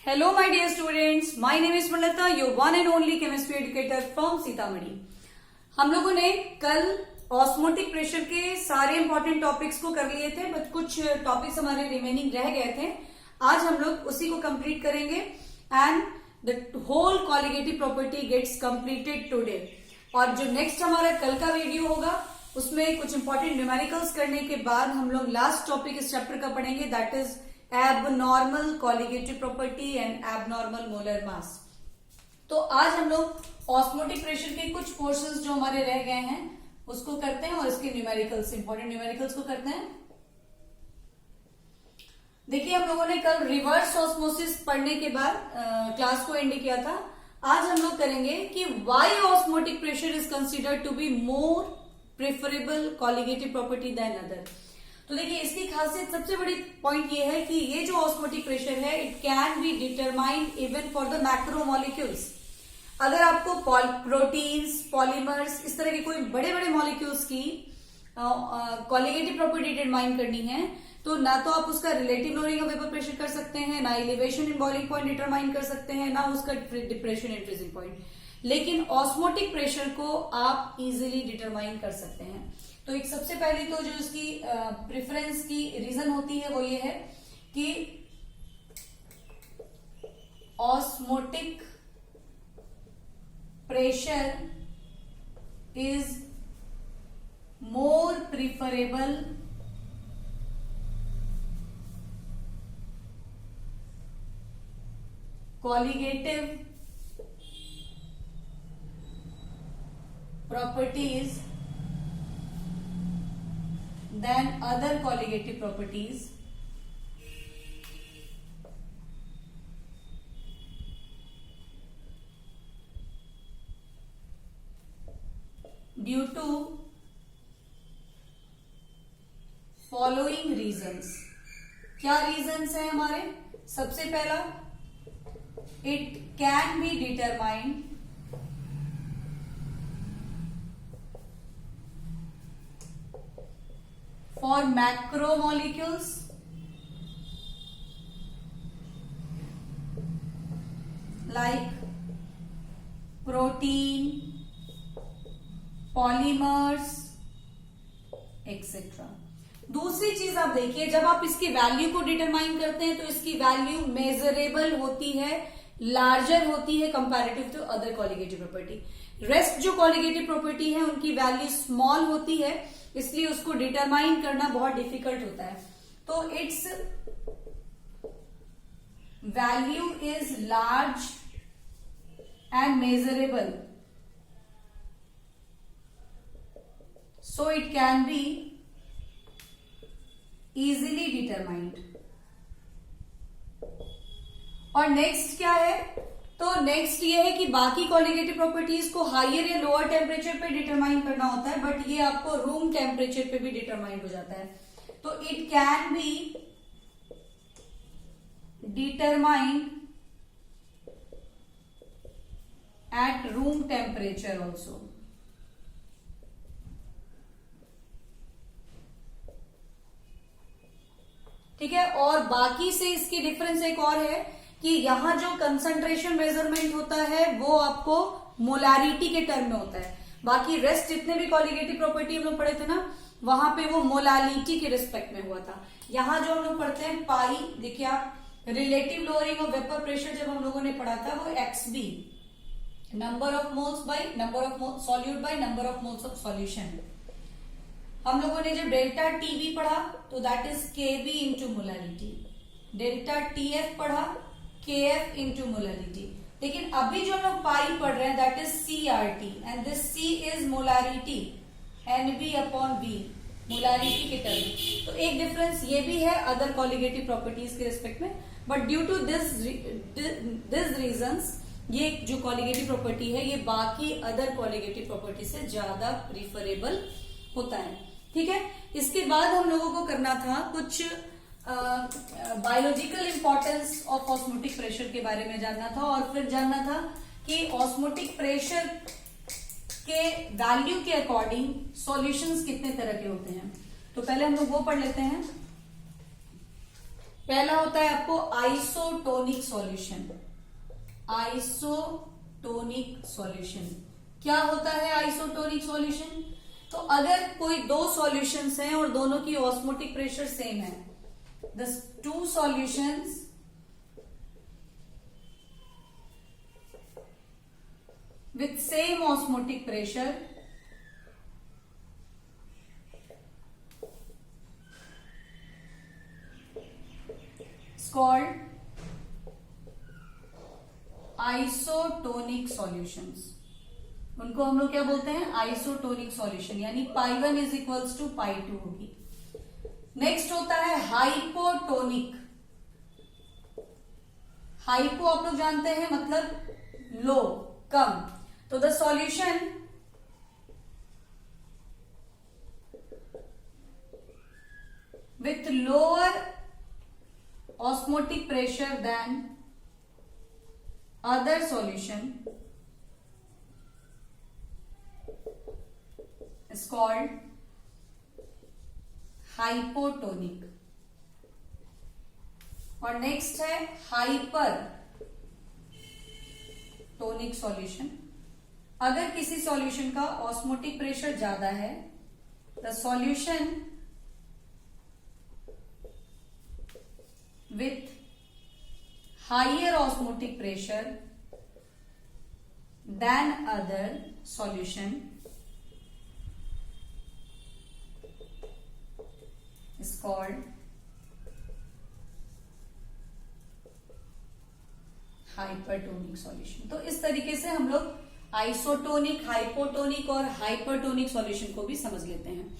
Hello my dear students, my name is Malata, your one and only chemistry educator from Sitamarhi. हम लोगों ने कल osmotic pressure के सारे इंपॉर्टेंट टॉपिक्स को कर लिए थे, बट कुछ टॉपिक्स हमारे रिमेनिंग रह गए थे। आज हम लोग उसी को कंप्लीट करेंगे and the whole colligative property gets completed today. और जो नेक्स्ट हमारा कल का वीडियो होगा उसमें कुछ इंपॉर्टेंट न्यूमेरिकल्स करने के बाद हम लोग लास्ट टॉपिक इस चैप्टर का पढ़ेंगे, that is abnormal colligative property and abnormal molar mass. तो आज हम लोग ऑस्मोटिक प्रेशर के कुछ पोर्शंस जो हमारे रह गए हैं उसको करते हैं और इसके न्यूमेरिकल्स, इंपॉर्टेंट न्यूमेरिकल्स को करते हैं। देखिए, हम लोगों ने कल रिवर्स ऑस्मोसिस पढ़ने के बाद क्लास को एंड किया था। आज हम लोग करेंगे कि why osmotic pressure is considered to be more preferable colligative property than other. तो देखिए, इसकी खासियत सबसे बड़ी पॉइंट ये है कि ये जो ऑस्मोटिक प्रेशर है it can be determined even for the macromolecules. अगर आपको प्रोटीन्स, पॉलीमर्स, इस तरह के कोई बड़े बड़े मॉलिक्यूल्स की कॉलिगेटिव प्रॉपर्टी डिटरमाइन करनी है तो ना तो आप उसका relative lowering of vapour pressure कर सकते हैं, ना elevation in boiling point determine कर सकते हैं, ना उसका डिप्रेशन इन फ्रीजिंग पॉइंट। लेकिन ऑस्मोटिक प्रेशर को आप इजीली डिटरमाइन कर सकते हैं। तो एक सबसे पहले तो जो इसकी प्रेफरेंस की रीजन होती है वो ये है कि osmotic pressure is more preferable colligative properties than other colligative properties due to following reasons। क्या reasons है हमारे? सबसे पहला, it can be determined for macromolecules like protein, polymers, etc। दूसरी चीज आप देखिए, जब आप इसकी वैल्यू को डिटरमाइन करते हैं तो इसकी वैल्यू मेजरेबल होती है, लार्जर होती है comparative to other colligative property. Rest जो कॉलिगेटिव प्रॉपर्टी है उनकी वैल्यू स्मॉल होती है, इसलिए उसको डिटरमाइन करना बहुत डिफिकल्ट होता है। तो it's value is large and measurable, so it can be easily determined. और नेक्स्ट क्या है? तो नेक्स्ट ये है कि बाकी कॉलिगेटिव प्रॉपर्टीज को हायर या लोअर टेम्परेचर पे डिटरमाइन करना होता है, बट ये आपको रूम टेम्परेचर पे भी डिटरमाइन हो जाता है। तो it can be determined at room temperature also. ठीक है। और बाकी से इसकी डिफरेंस एक और है कि यहां जो कंसंट्रेशन मेजरमेंट होता है वो आपको मोलारिटी के टर्म में होता है। बाकी रेस्ट जितने भी कॉलिगेटिव प्रॉपर्टी हम लोग पढ़े थे ना, वहां पे वो मोलालिटी के रिस्पेक्ट में हुआ था। यहां जो हम लोग पढ़ते हैं पाई, देखिए आप, relative lowering of vapour pressure जब हम लोगों ने पढ़ा था वो XB, number of moles by number of moles solute by number of moles of solution. हम लोगों ने जब डेल्टा TB पढ़ा तो that is KB into molarity, delta TF पढ़ा KF इंटू मोलारिटी। लेकिन अभी जो हम लोग पाई पढ़ रहे हैं that is CRT and this C is molarity, NB upon V, molarity के टर्म। तो एक डिफरेंस ये भी है अदर कॉलिगेटिव प्रॉपर्टीज के रिस्पेक्ट में, but due to this reasons ये जो कॉलिगेटिव प्रॉपर्टी है ये बाकी अदर कॉलिगेटिव प्रॉपर्टी से ज्यादा प्रिफरेबल होता है। ठीक है। इसके बाद हम लोगों को करना था कुछ biological importance of osmotic pressure के बारे में जानना था, और फिर जानना था कि ऑस्मोटिक प्रेशर के वैल्यू के अकॉर्डिंग सॉल्यूशंस कितने तरह के होते हैं। तो पहले हम लोग वो पढ़ लेते हैं। पहला होता है आपको आइसोटोनिक सॉल्यूशन। आइसोटोनिक सॉल्यूशन क्या होता है आइसोटोनिक सॉल्यूशन? तो अगर कोई दो सॉल्यूशंस हैं और दोनों की ऑस्मोटिक प्रेशर सेम है, the two solutions with same osmotic pressure is called isotonic solutions। उनको हम लोग क्या बोलते हैं? आइसोटोनिक सॉल्यूशन, यानी पाई 1 इज इक्वल्स टू पाई 2 होगी। नेक्स्ट होता है हाइपोटोनिक। हाइपो आप लोग जानते हैं मतलब लो, कम। तो the solution with lower osmotic pressure than other solution is called hypotonic। और नेक्स्ट है हाइपर टोनिक सॉल्यूशन। अगर किसी सॉल्यूशन का ऑस्मोटिक प्रेशर ज्यादा है, the solution with higher osmotic pressure than other solution is called hypertonic solution. तो इस तरीके से हम लोग आइसोटोनिक, हाइपोटोनिक और हाइपरटोनिक सॉल्यूशन को भी समझ लेते हैं।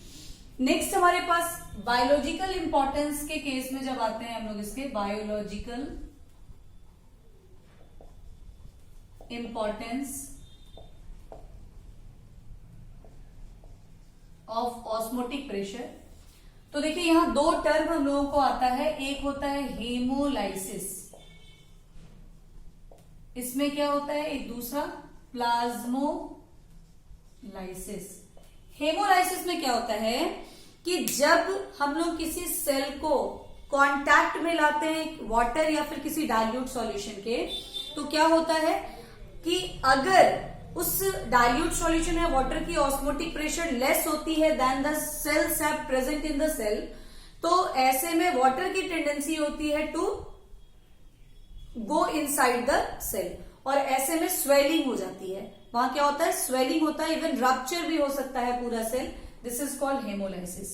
नेक्स्ट हमारे पास बायोलॉजिकल इंपॉर्टेंस के केस में जब आते हैं हम लोग इसके biological importance of osmotic pressure. तो देखिए यहां दो टर्म हम लोगों को आता है, एक होता है हेमोलाइसिस, इसमें क्या होता है, एक दूसरा प्लाज्मोलाइसिस। हेमोलाइसिस में क्या होता है कि जब हम लोग किसी सेल को कांटेक्ट में लाते हैं वाटर या फिर किसी डाइल्यूट सॉल्यूशन के, तो क्या होता है कि अगर उस डाइल्यूट सॉल्यूशन या वाटर की ऑस्मोटिक प्रेशर लेस होती है than the cell sap present in the cell, तो ऐसे में वाटर की टेंडेंसी होती है to go inside the cell और ऐसे में स्वेलिंग हो जाती है। वहां क्या होता है, स्वेलिंग होता है, इवन रप्चर भी हो सकता है पूरा cell. This is called haemolysis.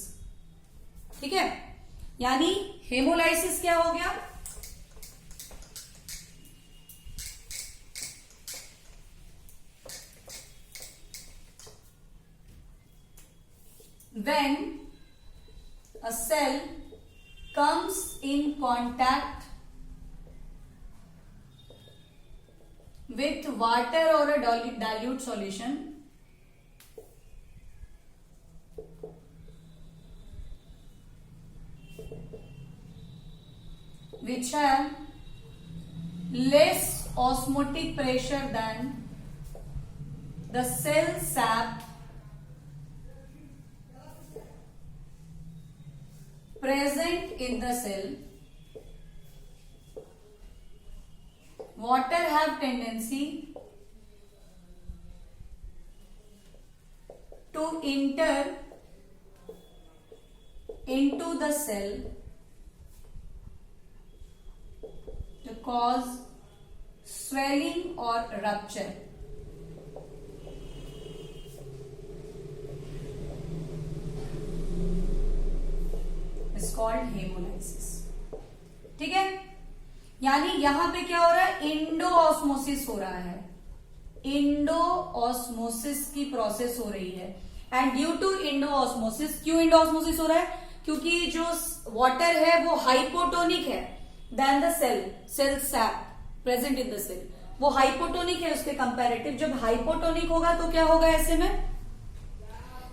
ठीक है, यानी हेमोलाइसिस क्या हो गया, when a cell comes in contact with water or a dilute solution which have less osmotic pressure than the cell sap present in the cell, water have tendency to enter into the cell to cause swelling or rupture। Is called haemolysis. ठीक है, यानी यहां पे क्या हो रहा है, Indo osmosis हो रहा है, इंडो ऑस्मोसिस की प्रोसेस हो रही है। And due to endo osmosis, क्यों इंडो ऑस्मोसिस हो रहा है, क्योंकि जो वाटर है वो हाइपोटोनिक है than the cell sap present in the cell, वो हाइपोटोनिक है उसके कंपैरेटिव। जब हाइपोटोनिक होगा तो क्या होगा, ऐसे में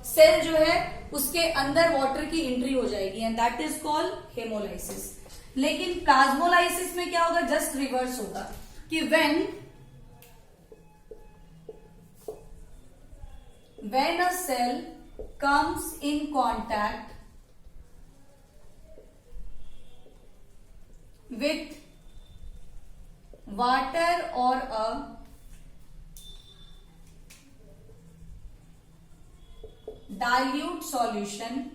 सेल जो है उसके अंदर वाटर की एंट्री हो जाएगी and that is called haemolysis. लेकिन प्लाज्मोलाइसिस में क्या होगा, जस्ट रिवर्स होगा कि when a cell comes in contact with water or a dilute solution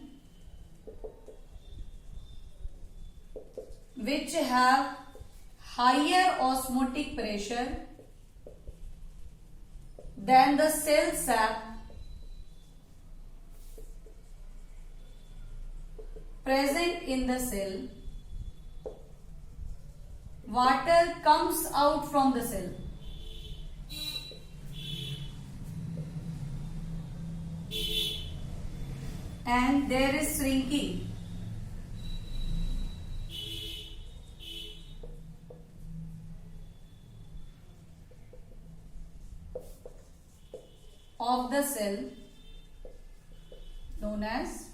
which have higher osmotic pressure than the cell sap present in the cell. Water comes out from the cell. And there is shrinking of the cell known as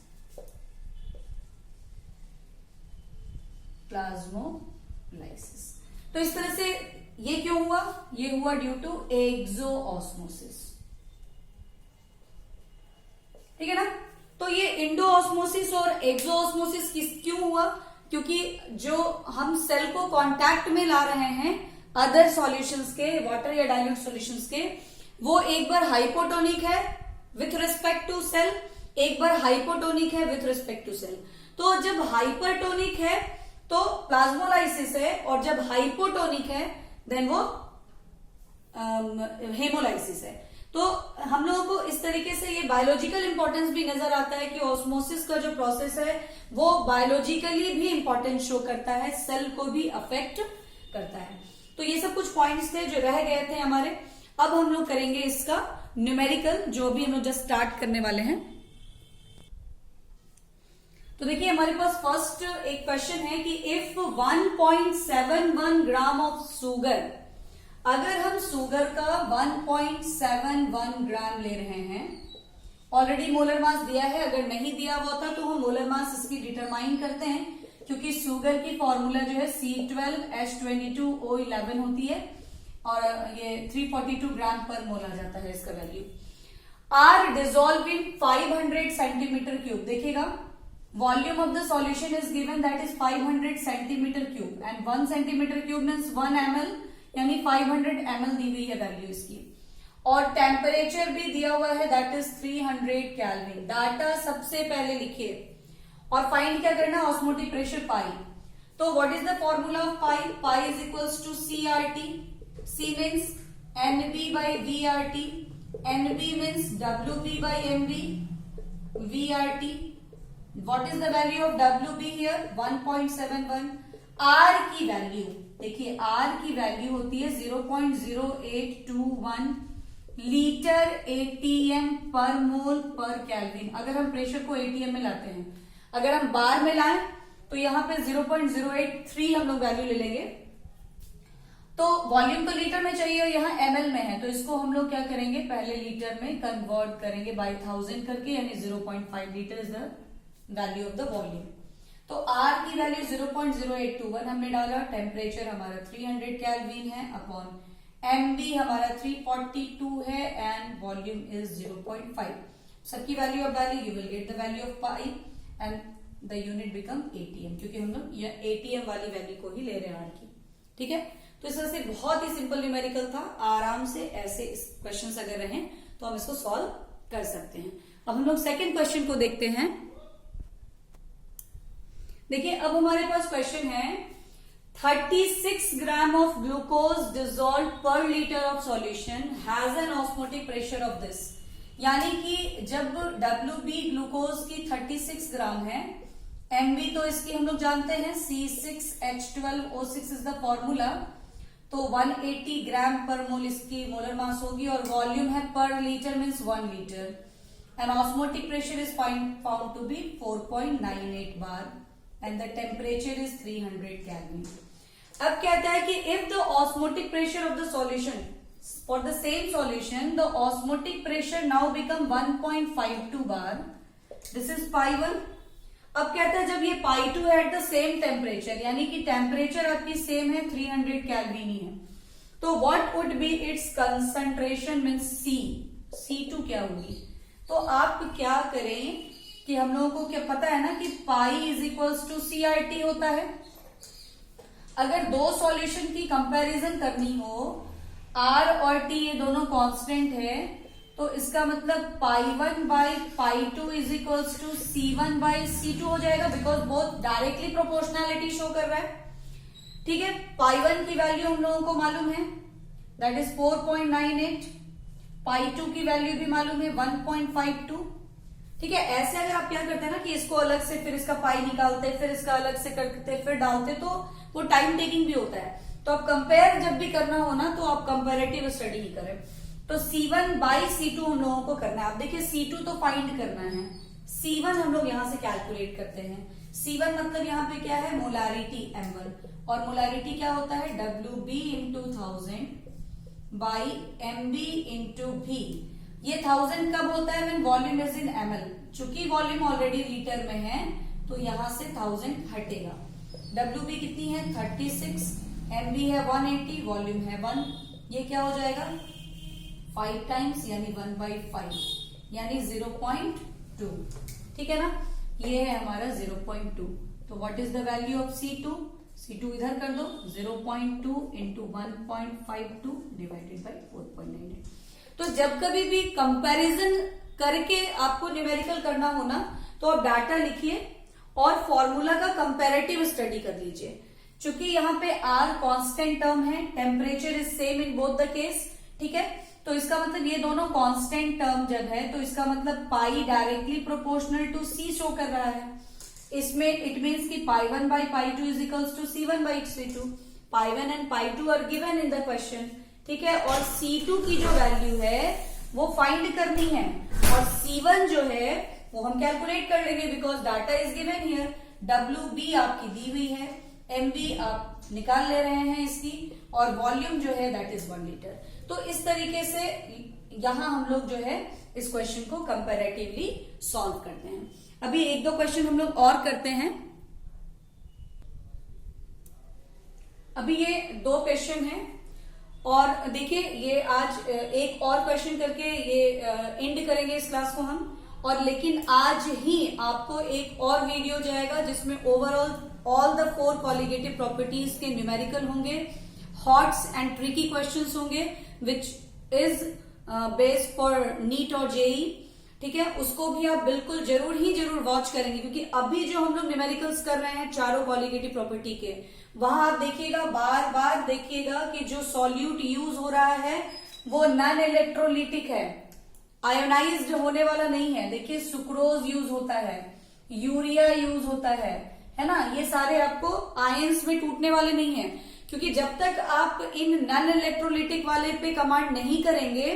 plasmolysis. तो इस तरह से ये क्यों हुआ? ये हुआ due to एक्सोऑस्मोसिस। ठीक है ना? तो ये इंडोऑस्मोसिस और एक्सोऑस्मोसिस क्यों हुआ? क्योंकि जो हम सेल को कांटेक्ट में ला रहे हैं अदर सॉल्यूशंस के, वाटर या डाइल्यूट सॉल्यूशंस के, वो एक बार हाइपोटोनिक है विथ रिस्पेक्ट टू सेल, एक बार हाइपोटोनिक है विथ रिस्पेक्ट टू सेल। तो जब हाइपरटोनिक है तो प्लाज्मोलाइसिस है, और जब हाइपोटोनिक है देन वो हेमोलाइसिस है। तो हम लोगों को इस तरीके से ये बायोलॉजिकल इंपॉर्टेंस भी नजर आता है कि ऑस्मोसिस का जो प्रोसेस है वो बायोलॉजिकली भी इंपॉर्टेंस शो करता है, सेल को भी अफेक्ट करता है। तो ये सब कुछ पॉइंट्स थे जो रह गए थे हमारे। अब हम लोग करेंगे इसका न्यूमेरिकल, जो भी हम लोग जस्ट स्टार्ट करने वाले हैं। तो देखिए हमारे पास फर्स्ट एक क्वेश्चन है कि इफ 1.71 ग्राम ऑफ शुगर, अगर हम शुगर का 1.71 ग्राम ले रहे हैं, ऑलरेडी मोलर मास दिया है, अगर नहीं दिया हुआ था तो हम मोलर मास इसकी डिटरमाइन करते हैं, क्योंकि शुगर की फॉर्मूला जो है C12H22O11 होती है और ये 342 ग्राम पर मोल आ जाता है इसका value. Are dissolve in 500 centimetre cube. देखिएगा volume of the solution is given that is 500 centimetre cube and 1 centimetre cube means 1 ml, यानी 500 ml दी हुई है वैल्यू इसकी। और टेम्परेचर भी दिया हुआ है दैट इज 300 केल्विन। डाटा सबसे पहले लिखिए और फाइंड क्या करना? Osmotic pressure pi. तो what is the formula of pi? Pi is equals to CRT। C means NB by VRT, NB means WB by MB, VRT. What is the value of WB here? 1.71. R की value देखिए, R की value होती है 0.0821 litre ATM पर मोल पर kelvin. अगर हम pressure को ATM में लाते हैं, अगर हम बार में लाएं तो यहां पे 0.083 हम लोग वैल्यू ले लेंगे। तो वॉल्यूम तो लीटर में चाहिए और यहाँ ml में है, तो इसको हम लोग क्या करेंगे? पहले लीटर में कन्वर्ट करेंगे बाय 1000 करके, यानी 0.5 litre is the value of the volume. तो R की वैल्यू 0.0821 हमने डाला, टेम्परेचर हमारा 300 केल्विन है अपॉन MB हमारा 342 है एंड वॉल्यूम इज 0.5। सबकी वैल्यू अब डाली, you will get the value of pi and the unit become ATM, क्योंकि हम लोग ये ATM वाली वैल्यू को ही ले रहे हैं R की। ठीक है, तो इस तरह से बहुत ही सिंपल न्यूमेरिकल था। आराम से ऐसे क्वेश्चंस अगर रहें तो हम इसको सॉल्व कर सकते हैं। अब हम लोग सेकंड क्वेश्चन को देखते हैं। देखिए अब हमारे पास क्वेश्चन है 36 ग्राम ऑफ ग्लूकोज डिजोल्व पर litre of solution has an osmotic pressure of this. यानी कि जब WB ग्लूकोज की 36 ग्राम है, MB तो इसकी हम लोग जानते हैं C6H12O6 इज द फॉर्मूला, तो 180 ग्राम पर मोल इसकी मोलर मास होगी और वॉल्यूम है पर litre means 1 litre and osmotic pressure is found to be 4.98 bar and the temperature is 300 kelvin. अब कहता है कि if the osmotic pressure of the solution for the same solution the osmotic pressure now become 1.52 bar, this is pi 1। अब कहता है जब ये पाई 2 है एट द सेम टेम्परेचर, यानी कि टेम्परेचर आपकी सेम है 300 केल्विन ही है, तो what would be it's concentration means C2 क्या होगी? तो आप क्या करें कि हम लोगों को क्या पता है ना कि pi is equals to CRT होता है। अगर दो सॉल्यूशन की कंपैरिजन करनी हो, R और T ये दोनों कांस्टेंट है, तो इसका मतलब π1 by π2 is equals to C1 by C2 हो जाएगा, because both directly proportionality show कर रहा है। ठीक है, π1 की वैल्यू हम लोगों को मालूम है, दैट इज 4.98, π2 की वैल्यू भी मालूम है 1.52। ठीक है, ऐसे अगर आप क्या करते हैं ना कि इसको अलग से फिर इसका पाई निकालते, फिर इसका अलग से करते, फिर डालते, तो वो टाइम टेकिंग भी होता है। तो आप कंपेयर जब भी करना हो ना, तो आप कंपेरेटिव स्टडी ही करें। तो C1 बाई C2 हम लोगों को करना है। आप देखिए C2 तो फाइंड करना है, C1 हम लोग यहां से कैलकुलेट करते हैं। C1 मतलब यहाँ पे क्या है, मोलारिटी ml, और मोलारिटी क्या होता है, WB into 1000 by MB into V। ये 1000 कब होता है, when volume is in ml। चूंकि वॉल्यूम ऑलरेडी लीटर में है, तो यहां से 1000 हटेगा। WB कितनी है, 36, MB है 180, वॉल्यूम है 1, ये क्या हो जाएगा 5 टाइम्स, यानी 1/5, यानी 0.2। ठीक है ना, ये है हमारा 0.2। तो what is the value of C2? C2 इधर कर दो, 0.2 इंटू 1.52 डिवाइडेड बाई 4.98। तो जब कभी भी कंपैरिजन करके आपको न्यूमेरिकल करना हो ना, तो आप डाटा लिखिए और फॉर्मूला का कंपैरेटिव स्टडी कर लीजिए। चूंकि यहाँ पे R कांस्टेंट टर्म है, temperature is same in both the case. ठीक है, तो इसका मतलब ये दोनों कांस्टेंट टर्म जब है, तो इसका मतलब pi directly proportional to C show कर रहा है। इसमें इट मीन्स की π1 by π2 is equals to C1 by C2। π1 and π2 are given in the question. ठीक है, और C2 की जो वैल्यू है वो फाइंड करनी है, और C1 जो है वो हम कैलकुलेट कर लेंगे, because data is given here. WB आपकी दी हुई है, MB आप निकाल ले रहे हैं इसकी, और वॉल्यूम जो है दैट इज 1 लीटर। तो इस तरीके से यहां हम लोग जो है इस क्वेश्चन को कंपैरेटिवली सॉल्व करते हैं। अभी एक दो क्वेश्चन हम लोग और करते हैं। अभी ये 2 क्वेश्चन हैं, और देखिए ये आज एक और क्वेश्चन करके ये एंड करेंगे इस क्लास को हम। और लेकिन आज ही आपको एक और वीडियो जाएगा जिसमें overall all the 4 colligative properties के न्यूमेरिकल होंगे, हॉट्स एंड ट्रिकी क्वेश्चंस होंगे, which is based for NEET और जेई। ठीक है, उसको भी आप बिल्कुल जरूर वॉच करेंगे, क्योंकि अभी जो हम लोग न्यूमेरिकल्स कर रहे हैं चारों कॉलिगेटिव प्रॉपर्टी के, वहां आप देखिएगा, बार बार देखिएगा कि जो सॉल्यूट यूज हो रहा है वो नॉन इलेक्ट्रोलिटिक है, आयोनाइज्ड होने वाला नहीं है। देखिए सुक्रोज यूज होता है, यूरिया यूज होता है ना, ये सारे आपको आयंस में टूटने वाले नहीं है, क्योंकि जब तक आप इन नॉन इलेक्ट्रोलिटिक वाले पे कमांड नहीं करेंगे,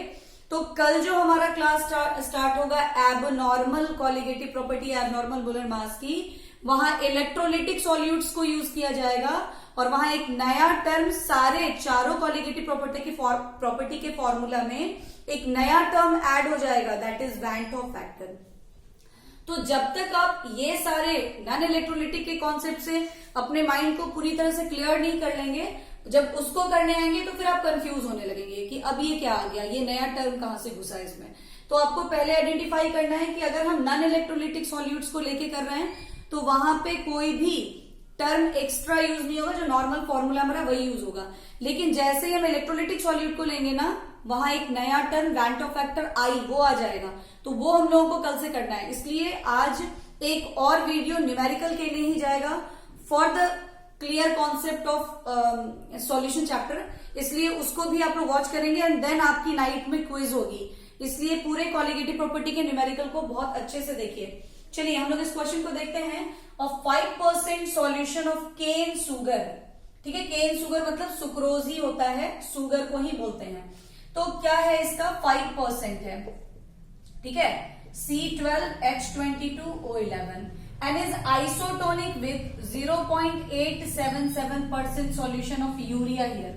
तो कल जो हमारा क्लास स्टार्ट होगा abnormal colligative property, abnormal molar mass की, वहां इलेक्ट्रोलिटिक सॉल्यूट्स को यूज किया जाएगा, और वहां एक नया टर्म सारे चारों कॉलिगेटिव प्रॉपर्टी के फॉर्मूला में एक नया टर्म ऐड हो जाएगा, that is when Hoff factor. तो जब तक आप ये सारे नॉन इलेक्ट्रोलिटिक के कॉन्सेप्ट से अपने माइंड को पूरी तरह से क्लियर नहीं कर लेंगे, जब उसको करने आएंगे तो फिर आप कंफ्यूज होने लगेंगे कि अब ये क्या आ गया, ये नया टर्म कहां से घुसा इसमें। तो आपको पहले आइडेंटिफाई करना है कि अगर हम नॉन इलेक्ट्रोलिटिक सॉल्यूट्स को लेके कर रहे हैं, तो वहां पे कोई भी टर्म एक्स्ट्रा यूज नहीं होगा, जो नॉर्मल फॉर्मूला हमारा वही यूज होगा। लेकिन जैसे ही हम इलेक्ट्रोलिटिक सॉल्यूट को लेंगे ना, वहां एक नया term van't Hoff factor i वो आ जाएगा, तो वो हम लोगों को कल से करना है। इसलिए आज एक और वीडियो न्यूमेरिकल के लिए ही जाएगा for the clear concept of solution chapter, इसलिए उसको भी आप लोग वॉच करेंगे, एंड देन आपकी नाइट में क्विज होगी। इसलिए पूरे कॉलिगेटिव प्रॉपर्टी के न्यूमेरिकल को बहुत अच्छे से देखिए। चलिए हम लोग इस क्वेश्चन को देखते हैं। Of 5% solution of cane sugar. ठीक है, केन सुगर मतलब सुक्रोज ही होता है, सुगर को ही बोलते हैं। तो क्या है इसका, 5% है। ठीक है, C12H22O11 and is isotonic with 0.877% solution of urea here।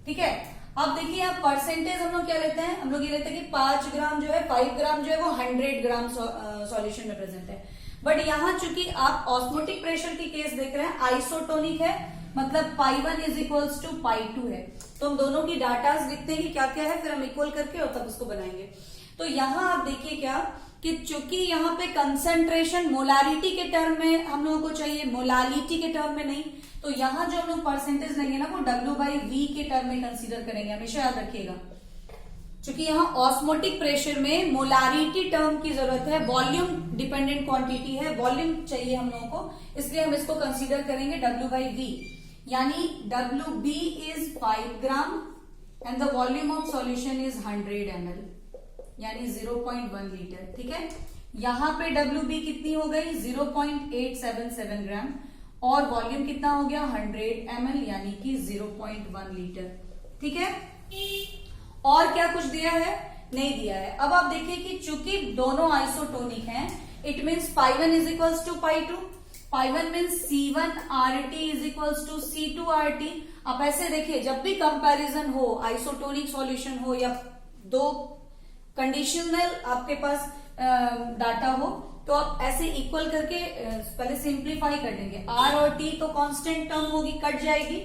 ठीक है, अब देखिए आप परसेंटेज हम लोग क्या लेते हैं, हम लोग ये लेते हैं कि 5 ग्राम जो है, 5 ग्राम जो है वो 100 ग्राम सॉल्यूशन में प्रेजेंट है। बट यहां चूंकि आप ऑस्मोटिक प्रेशर की केस देख रहे हैं, आइसोटोनिक है, मतलब π1 इज इक्वल्स टू π2 है। तो हम दोनों की डाटाज लिखते हैं कि क्या क्या है, फिर हम इक्वल करके और तब उसको बनाएंगे। तो यहां आप देखिए क्या कि चूंकि यहाँ पे कंसंट्रेशन मोलारिटी के टर्म में हम लोगों को चाहिए, मोलालिटी के टर्म में नहीं, तो यहाँ जो हम लोग परसेंटेज लेंगे ना वो W/V के टर्म में कंसीडर करेंगे, हमेशा याद रखिएगा। क्योंकि यहाँ ऑस्मोटिक प्रेशर में मोलारिटी टर्म की जरूरत है, वॉल्यूम डिपेंडेंट क्वांटिटी है, वॉल्यूम चाहिए हम लोगों को, इसलिए हम इसको कंसीडर करेंगे W/V। यानी WB is 5 gram and the volume of solution is 100 ml, यानी 0.1 लीटर। ठीक है, यहां पे WB कितनी हो गई 0.877 ग्राम और वॉल्यूम कितना हो गया 100 ml, यानी कि 0.1 लीटर। ठीक है, और क्या कुछ दिया है? नहीं दिया है। अब आप देखिए कि चूंकि दोनों आइसोटोनिक हैं, it means π1 is equals to π2, π1 means C1RT is equals to C2RT। आप ऐसे देखिए, जब भी कंपैरिजन हो, आइसोटोनिक सॉल्यूशन हो या दो कंडीशनल आपके पास डाटा हो, तो आप ऐसे इक्वल करके पहले सिंप्लीफाई कर देंगे। R और T तो कांस्टेंट टर्म होगी, कट जाएगी,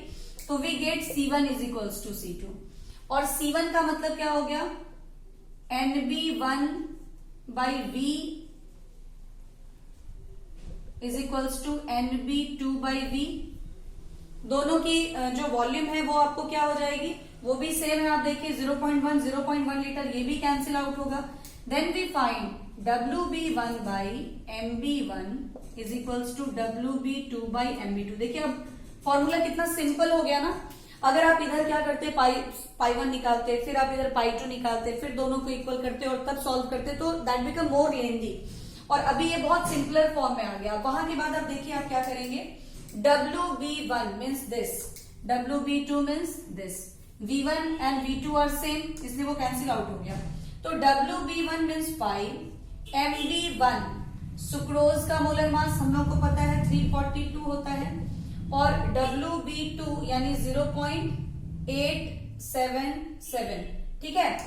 तो we get C1 is equals to C2। और C1 का मतलब क्या हो गया? NB1/V is equals to NB2/V। दोनों की जो वॉल्यूम है वो आपको क्या हो जाएगी, वो भी सेम है। आप देखिए 0.1 लीटर, ये भी कैंसिल आउट होगा। Then we find WB1/MB1 is equals to WB2/MB2। देखिए अब फॉर्मूला कितना सिंपल हो गया ना। अगर आप इधर क्या करते, π1 निकालते, फिर आप इधर π2 निकालते, फिर दोनों को इक्वल करते और तब सॉल्व करते, तो दैट बिकम मोर लेंदी। और अभी ये बहुत सिंपलर फॉर्म में आ गया। वहां के बाद आप देखिए आप क्या करेंगे, WB1 means this, WB2 means this, V1 and V2 are same, इसलिए वो कैंसिल आउट हो गया। तो WB1 मीन्स 5, MB1 सुक्रोज का मोलर मास हम लोग को पता है 342 होता है, और WB2 यानी 0.877। ठीक है,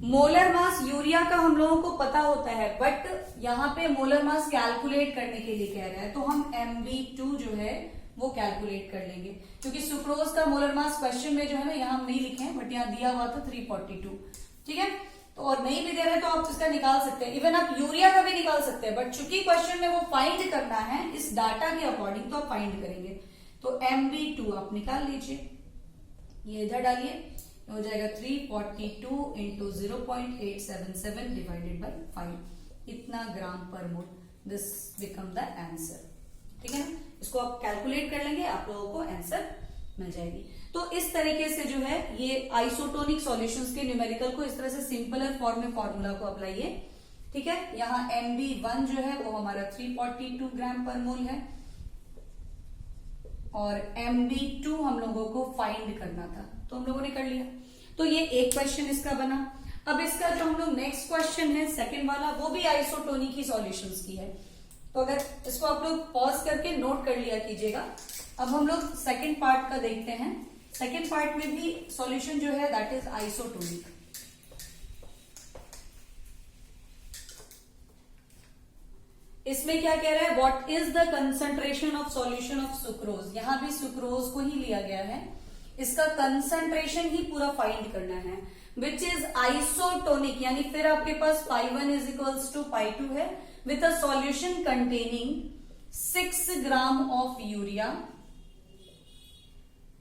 मोलर मास यूरिया का हम लोगों को पता होता है, बट यहाँ पे मोलर मास कैलकुलेट करने के लिए कह रहा है, तो हम MB2 जो है वो कैलकुलेट कर लेंगे, क्योंकि सुक्रोज का मोलर मास क्वेश्चन में जो है ना, यहाँ हम नहीं लिखे हैं, बट यहाँ दिया हुआ था 342। ठीक है, तो और नहीं भी दे रहे तो आप इसका निकाल सकते हैं, इवन आप यूरिया का भी निकाल सकते हैं, बट चूंकि क्वेश्चन में वो फाइंड करना है इस डाटा के अकॉर्डिंग, तो आप फाइंड करेंगे। तो MB2 आप निकाल लीजिए, ये इधर डालिए, हो जाएगा 342 इंटू 0.877 डिवाइडेड बाई 5, इतना ग्राम पर mole. This become the answer. ठीक है ना, इसको आप कैलकुलेट कर लेंगे, आप लोगों को आंसर मिल जाएगी। तो इस तरीके से जो है ये आइसोटोनिक सॉल्यूशंस के न्यूमेरिकल को इस तरह से सिंपलर फॉर्म में फॉर्मूला को अप्लाई। ठीक है, यहाँ MB1 जो है वो हमारा 342 ग्राम पर मोल है, और MB2 हम लोगों को फाइंड करना था, तो हम लोगों ने कर लिया। तो ये एक क्वेश्चन इसका बना। अब इसका जो हम लोग नेक्स्ट क्वेश्चन है सेकंड वाला, वो भी आइसोटोनिक ही सॉल्यूशंस की है, तो अगर इसको आप लोग पॉज करके नोट कर लिया कीजिएगा। अब हम लोग सेकंड पार्ट का देखते हैं। सेकंड पार्ट में भी सॉल्यूशन जो है दैट इज आइसोटोनिक। इसमें क्या कह रहा है, what is the concentration of solution of sucrose. यहां भी सुक्रोज को ही लिया गया है, इसका कंसंट्रेशन ही पूरा फाइंड करना है, विच इज आइसोटोनिक। यानी फिर आपके पास π1 इज इक्वल्स टू π2 है, with a solution containing 6 gram of urea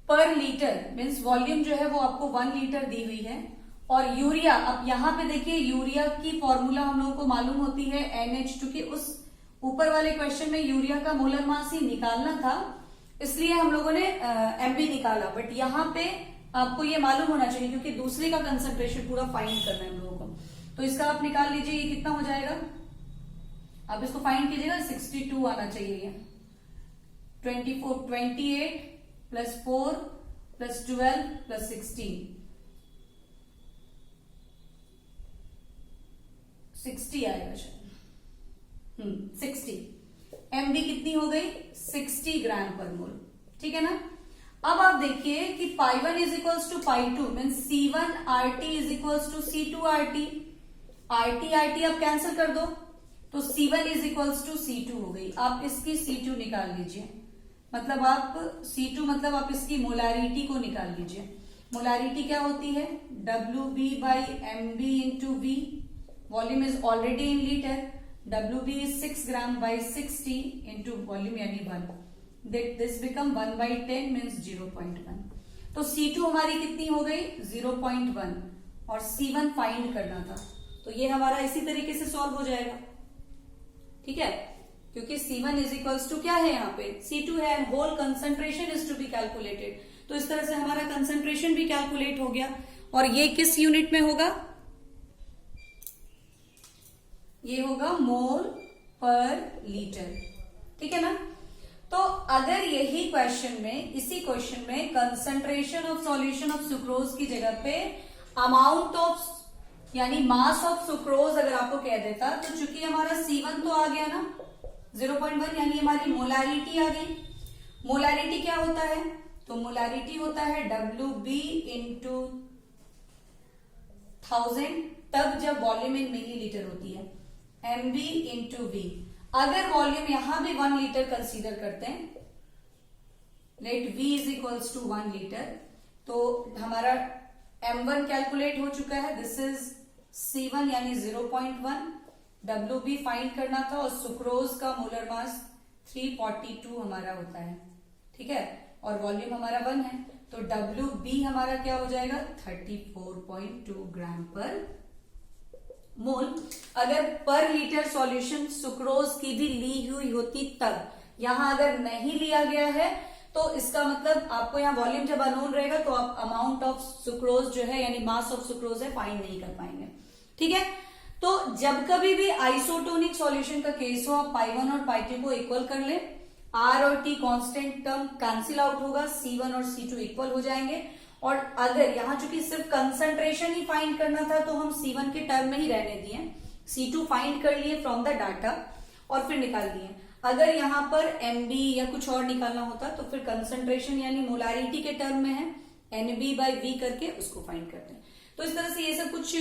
पर लीटर, मीन्स वॉल्यूम जो है वो आपको 1 लीटर दी हुई है। और यूरिया, अब यहां पे देखिए यूरिया की फॉर्मूला हम लोगों को मालूम होती है NH2 की। उस ऊपर वाले क्वेश्चन में यूरिया का मोलर मास ही निकालना था, इसलिए हम लोगों ने MB निकाला, बट यहाँ पे आपको ये मालूम होना चाहिए क्योंकि दूसरे का कंसंट्रेशन पूरा फाइंड करना है हम लोगों को। तो इसका आप निकाल लीजिए, ये कितना हो जाएगा, आप इसको फाइंड कीजिएगा, 62 आना चाहिए। ये 28 प्लस 4 प्लस 12 प्लस 16, 60 आएगा शायद। 60 MB कितनी हो गई, 60 ग्राम पर मोल। ठीक है ना। अब आप देखिए कि π1 is equals to π2 mean C1RT is equals to C2RT। RT आप कैंसिल कर दो, तो C1 is equals to C2 हो गई। आप इसकी C2 निकाल लीजिए, मतलब आप C2 मतलब आप इसकी मोलारिटी को निकाल लीजिए। मोलारिटी क्या होती है, WB/MB into V, volume is already in litre, WB is 6 gram by 60 into volume यानी 1, this become 1 by 10 means 0.1. तो C2 हमारी कितनी हो गई 0.1 और C1 फाइंड करना था, तो ये हमारा इसी तरीके से सॉल्व हो जाएगा, ठीक है, क्योंकि C1 इज इक्वल्स टू क्या है यहाँ पे C2 है, whole concentration is to be calculated, तो इस तरह से हमारा कंसंट्रेशन भी कैलकुलेट हो गया। और ये किस यूनिट में होगा, ये होगा मोल पर लीटर, ठीक है ना। तो अगर यही क्वेश्चन में, इसी क्वेश्चन में concentration of solution of sucrose की जगह पे अमाउंट ऑफ यानी मास ऑफ सुक्रोज अगर आपको कह देता, तो चूंकि हमारा C1 तो आ गया ना 0.1 यानी हमारी मोलारिटी आ गई। मोलारिटी क्या होता है, तो मोलारिटी होता है WB इंटू 1000, तब जब वॉल्यूम इन मिलीलीटर होती है, MB इंटू V। अगर वॉल्यूम यहां भी 1 लीटर कंसीडर करते हैं, let V is equals to 1 litre, तो हमारा M1 कैलकुलेट हो चुका है, दिस इज C1 यानी 0.1, WB फाइंड करना था और सुक्रोज का मोलर मास 342 हमारा होता है, ठीक है, और वॉल्यूम हमारा 1 है, तो WB हमारा क्या हो जाएगा 34.2 ग्राम पर मोल। अगर पर लीटर सॉल्यूशन सुक्रोज की भी ली हुई होती तब, यहां अगर नहीं लिया गया है तो इसका मतलब आपको यहाँ वॉल्यूम जब अननोन रहेगा तो आप अमाउंट ऑफ सुक्रोज जो है यानी मास ऑफ सुक्रोज है फाइंड नहीं कर पाएंगे, ठीक है। तो जब कभी भी आइसोटोनिक सॉल्यूशन का केस हो, आप पाई1 और पाई2 को इक्वल कर ले, R और T constant term cancel out होगा, C1 और C2 इक्वल हो जाएंगे। और अगर यहां चूंकि सिर्फ कंसंट्रेशन ही फाइंड करना था तो हम C1 के टर्म में ही रहने दिए, C2 फाइंड कर लिए फ्रॉम द डाटा और फिर निकाल दिए। अगर यहां पर MB या कुछ और निकालना होता तो फिर कंसंट्रेशन यानी मोलारिटी के टर्म में है, NB by V करके उसको फाइंड करते हैं। तो इस तरह से ये सब कुछ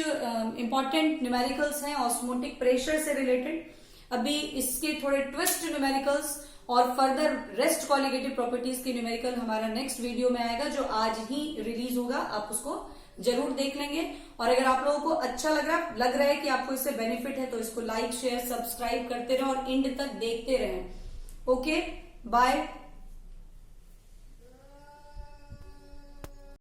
इंपॉर्टेंट न्यूमेरिकल्स हैं ऑस्मोटिक प्रेशर से रिलेटेड। अभी इसके थोड़े ट्विस्ट न्यूमेरिकल्स और फर्दर रेस्ट कॉलिगेटिव प्रॉपर्टीज की न्यूमेरिकल हमारा नेक्स्ट वीडियो में आएगा, जो आज ही रिलीज होगा, आप उसको जरूर देख लेंगे। और अगर आप लोगों को अच्छा लग रहा है कि आपको इससे बेनिफिट है, तो इसको लाइक शेयर सब्सक्राइब करते रहो और एंड तक देखते रहें। Okay, bye.